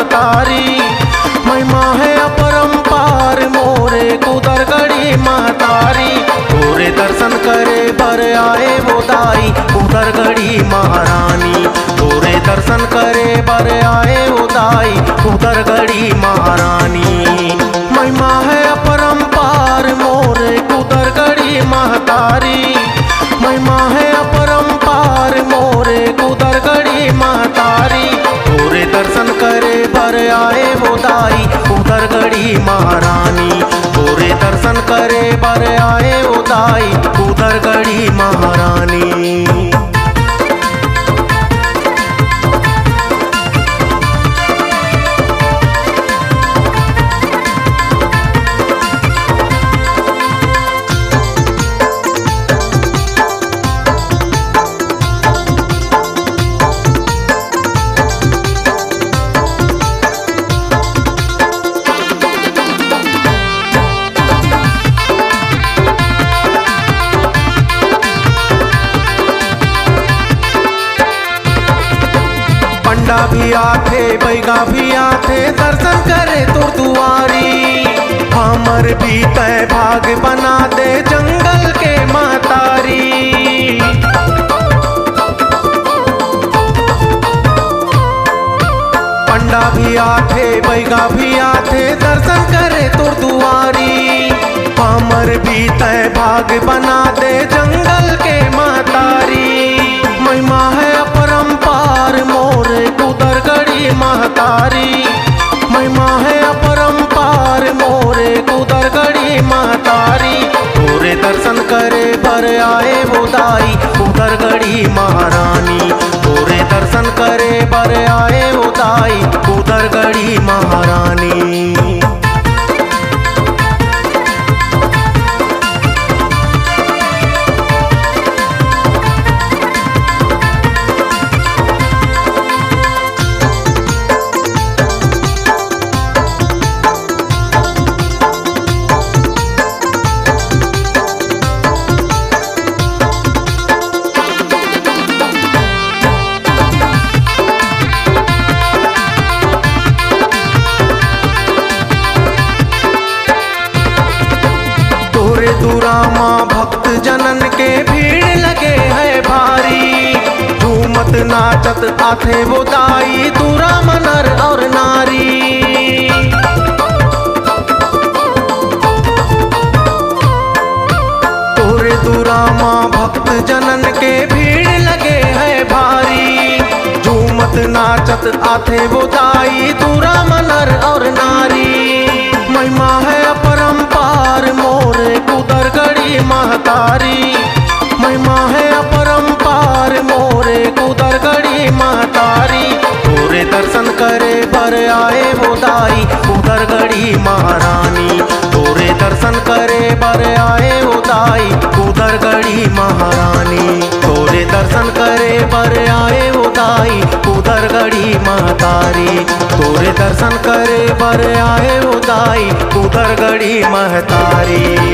महतारी। महिमा है अपरंपार मोरे कुदरगढ़ी महतारी। तोरे दर्शन करे बर आए वो दाई कुदरगढ़ी महारानी। तोरे दर्शन करे बर आए वो दाई कुदरगढ़ी महारानी। महिमा है अपरंपार मोरे कुदरगढ़ी महतारी। महिमा है अपरंपार मोरे कुदरगढ़ी महतारी। तोरे दर्शन करे बर आए वो दाई कुदरगढ़ी महारानी। तोरे दर्शन करे बर आए वो दाई कुदरगढ़ी महारानी। पंडा भी आथे बैगा भी आथे दर्शन करे तुर दुआरी। हमर भी तय भाग बना दे जंगल के महतारी। पंडा भी आथे बैगा भी आथे दर्शन करे तुर दुआरी। हमर भी तय भाग बना दे जंगल के महतारी। महिमा है अपरंपार मोरे कुदरगढ़ी महतारी। महिमा है अपरंपार मोरे कुदरगढ़ी महतारी। तोरे दर्शन करे बर आए वो दाई कुदरगढ़ी महारानी। तोरे दर्शन करे बर आए वो दाई कुदरगढ़ी महारानी। दुरामा भक्त जनन के भीड़ लगे है भारी। झूमत नाचत आथे वो दाई दुराम नर और नारी। तोरे दुरामा भक्त जनन के भीड़ लगे है भारी। झूमत नाचत आथे वो दाई दुराम नर और नारी। महिमा है अपरंपार मोरे कुदरगढ़ी महतारी। महिमा है अपरंपार मोरे कुदरगढ़ी महतारी। तोरे दर्शन करे बर आए वो दाई कुदरगढ़ी महारानी। तोरे दर्शन करे बर आए वो दाई कुदरगढ़ी महारानी। तोरे दर्शन करे बर आए वो दाई कुदरगढ़ी महतारी। तोरे दर्शन करे बर आए वो दाई कुदरगढ़ी महतारी।